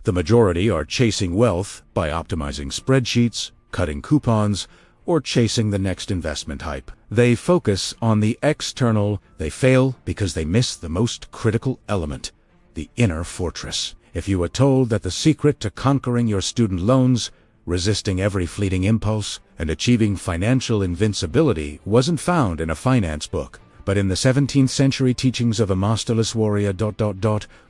The majority are chasing wealth by optimizing spreadsheets, cutting coupons, or chasing the next investment hype. They focus on the external. They fail because they miss the most critical element, the inner fortress. If you were told that the secret to conquering your student loans, resisting every fleeting impulse, and achieving financial invincibility wasn't found in a finance book, but in the 17th century teachings of a masterless warrior...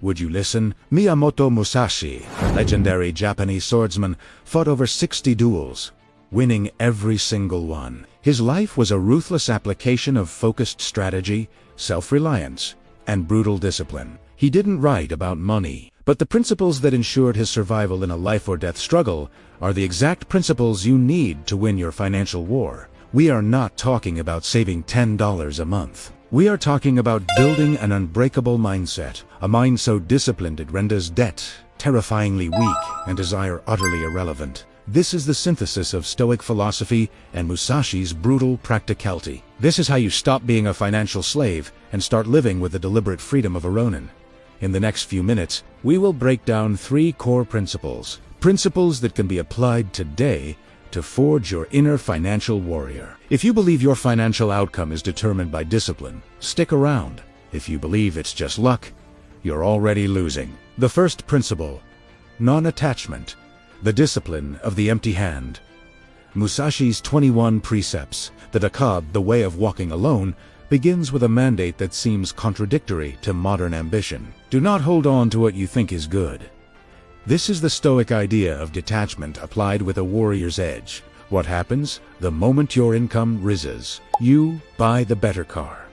would you listen? Miyamoto Musashi, a legendary Japanese swordsman, fought over 60 duels, winning every single one. His life was a ruthless application of focused strategy, self-reliance, and brutal discipline. He didn't write about money, but the principles that ensured his survival in a life-or-death struggle are the exact principles you need to win your financial war. We are not talking about saving $10 a month. We are talking about building an unbreakable mindset, a mind so disciplined it renders debt terrifyingly weak and desire utterly irrelevant. This is the synthesis of Stoic philosophy and Musashi's brutal practicality. This is how you stop being a financial slave and start living with the deliberate freedom of a Ronin. In the next few minutes, we will break down 3 core principles that can be applied today to forge your inner financial warrior. If you believe your financial outcome is determined by discipline, stick around. If you believe it's just luck, you're already losing. The first principle, non-attachment, the discipline of the empty hand. Musashi's 21 precepts, the Decad, the way of walking alone, begins with a mandate that seems contradictory to modern ambition. Do not hold on to what you think is good. This is the Stoic idea of detachment applied with a warrior's edge. What happens? The moment your income rises, you buy the better car.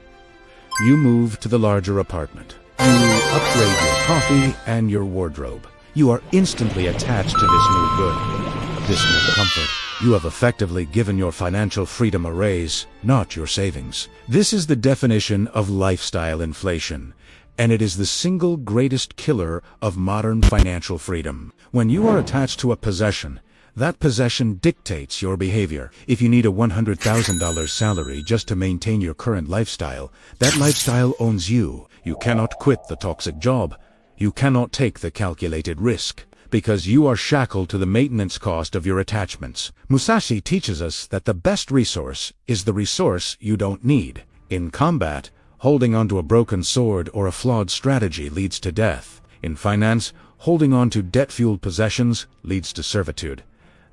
You move to the larger apartment. You upgrade your coffee and your wardrobe. You are instantly attached to this new good, this new comfort. You have effectively given your financial freedom a raise, not your savings. This is the definition of lifestyle inflation, and it is the single greatest killer of modern financial freedom. When you are attached to a possession, that possession dictates your behavior. If you need a $100,000 salary just to maintain your current lifestyle, that lifestyle owns you. You cannot quit the toxic job. You cannot take the calculated risk, because you are shackled to the maintenance cost of your attachments. Musashi teaches us that the best resource is the resource you don't need. In combat, holding onto a broken sword or a flawed strategy leads to death. In finance, holding on to debt-fueled possessions leads to servitude.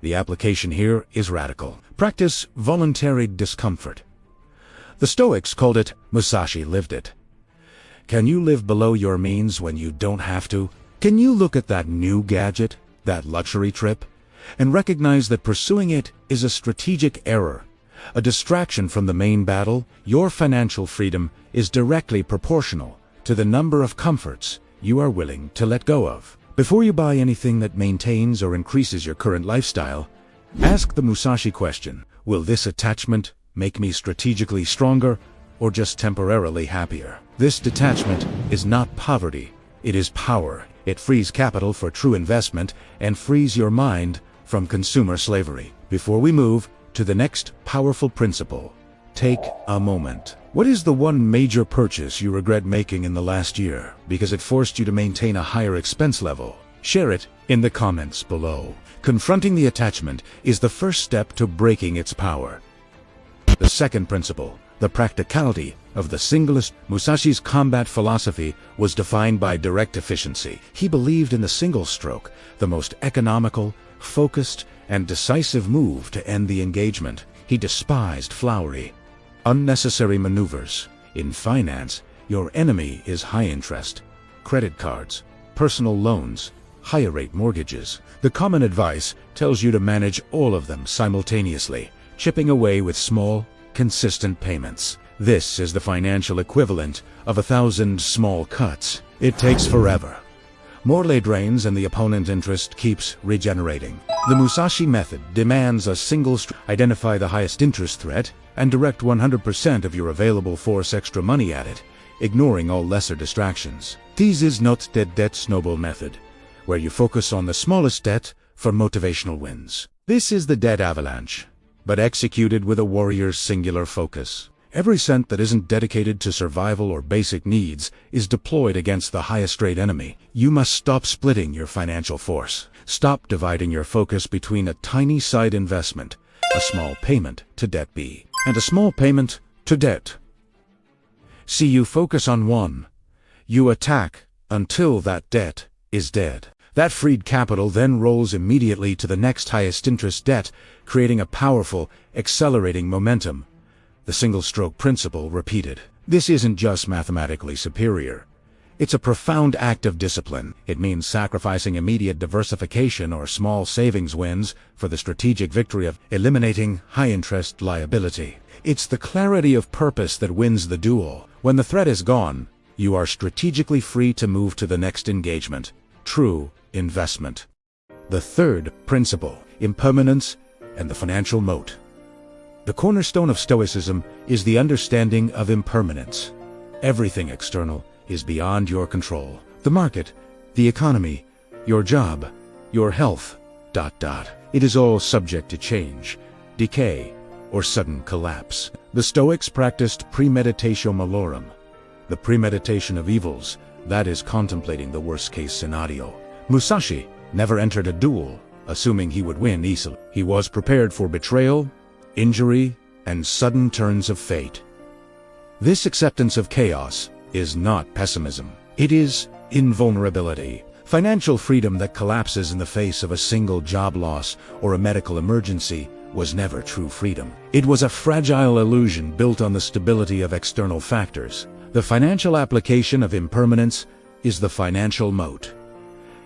The application here is radical. Practice voluntary discomfort. The Stoics called it, Musashi lived it. Can you live below your means when you don't have to? Can you look at that new gadget, that luxury trip, and recognize that pursuing it is a strategic error, a distraction from the main battle? Your financial freedom is directly proportional to the number of comforts you are willing to let go of. Before you buy anything that maintains or increases your current lifestyle, ask the Musashi question: will this attachment make me strategically stronger or just temporarily happier? This detachment is not poverty, it is power. It frees capital for true investment and frees your mind from consumer slavery. Before we move to the next powerful principle, take a moment. What is the one major purchase you regret making in the last year because it forced you to maintain a higher expense level? Share it in the comments below. Confronting the attachment is the first step to breaking its power. The second principle, the practicality of the singlest. Musashi's combat philosophy was defined by direct efficiency. He believed in the single stroke, the most economical, focused, and decisive move to end the engagement. He despised flowery, unnecessary maneuvers. In finance, your enemy is high interest, credit cards, personal loans, higher rate mortgages. The common advice tells you to manage all of them simultaneously, chipping away with small, consistent payments. This is the financial equivalent of 1,000 small cuts. It takes forever. Morley drains and the opponent interest keeps regenerating. The Musashi method demands a single identify the highest interest threat and direct 100% of your available force extra money at it, ignoring all lesser distractions. This is not the debt snowball method, where you focus on the smallest debt for motivational wins. This is the debt avalanche, but executed with a warrior's singular focus. Every cent that isn't dedicated to survival or basic needs is deployed against the highest-rate enemy. You must stop splitting your financial force. Stop dividing your focus between a tiny side investment, a small payment to debt B, and a small payment to debt C. You focus on one. You attack until that debt is dead. That freed capital then rolls immediately to the next highest interest debt, creating a powerful, accelerating momentum. The single-stroke principle repeated. This isn't just mathematically superior. It's a profound act of discipline. It means sacrificing immediate diversification or small savings wins for the strategic victory of eliminating high-interest liability. It's the clarity of purpose that wins the duel. When the threat is gone, you are strategically free to move to the next engagement. True investment. The third principle, impermanence and the financial moat. The cornerstone of Stoicism is the understanding of impermanence. Everything external is beyond your control. The market, the economy, your job, your health, ... It is all subject to change, decay, or sudden collapse. The Stoics practiced premeditatio malorum, the premeditation of evils, that is contemplating the worst-case scenario. Musashi never entered a duel, assuming he would win easily. He was prepared for betrayal, injury, and sudden turns of fate. This acceptance of chaos is not pessimism. It is invulnerability. Financial freedom that collapses in the face of a single job loss or a medical emergency was never true freedom. It was a fragile illusion built on the stability of external factors. The financial application of impermanence is the financial moat.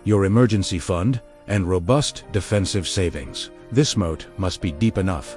Your emergency fund and robust defensive savings. This moat must be deep enough,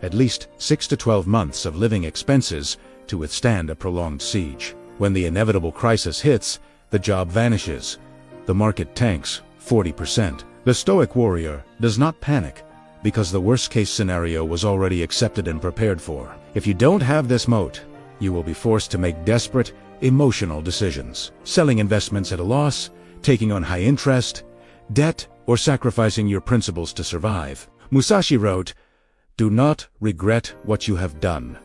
at least 6 to 12 months of living expenses, to withstand a prolonged siege. When the inevitable crisis hits, the job vanishes. The market tanks 40%. The Stoic warrior does not panic because the worst-case scenario was already accepted and prepared for. If you don't have this moat, you will be forced to make desperate, emotional decisions. Selling investments at a loss, taking on high interest, debt, or sacrificing your principles to survive. Musashi wrote, "Do not regret what you have done.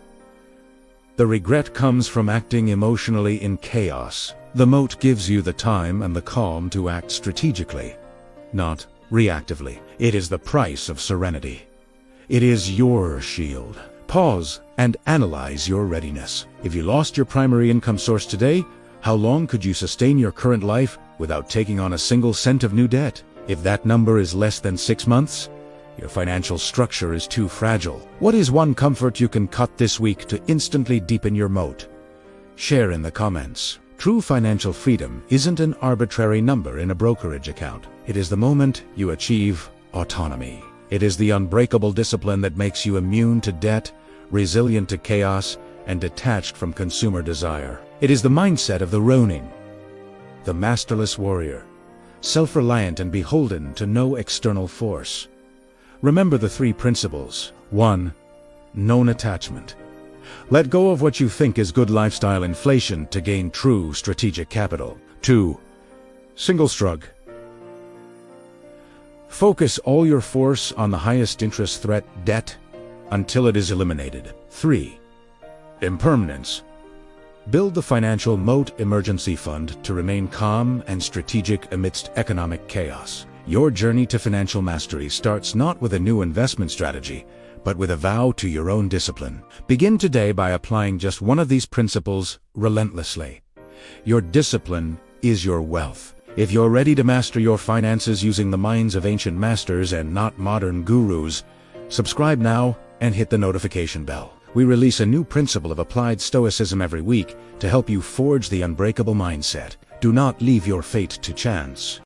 The regret comes from acting emotionally in chaos." The moat gives you the time and the calm to act strategically, not reactively. It is the price of serenity. It is your shield. Pause and analyze your readiness. If you lost your primary income source today, how long could you sustain your current life without taking on a single cent of new debt? If that number is less than 6 months, your financial structure is too fragile. What is one comfort you can cut this week to instantly deepen your moat? Share in the comments. True financial freedom isn't an arbitrary number in a brokerage account. It is the moment you achieve autonomy. It is the unbreakable discipline that makes you immune to debt, resilient to chaos, and detached from consumer desire. It is the mindset of the Ronin, the masterless warrior, self-reliant and beholden to no external force. Remember the 3 principles. 1. Known attachment. Let go of what you think is good lifestyle inflation to gain true strategic capital. 2. Single shrug. Focus all your force on the highest interest threat, debt, until it is eliminated. 3. Impermanence. Build the financial moat emergency fund to remain calm and strategic amidst economic chaos. Your journey to financial mastery starts not with a new investment strategy, but with a vow to your own discipline. Begin today by applying just one of these principles relentlessly. Your discipline is your wealth. If you're ready to master your finances using the minds of ancient masters and not modern gurus, subscribe now and hit the notification bell. We release a new principle of applied Stoicism every week to help you forge the unbreakable mindset. Do not leave your fate to chance.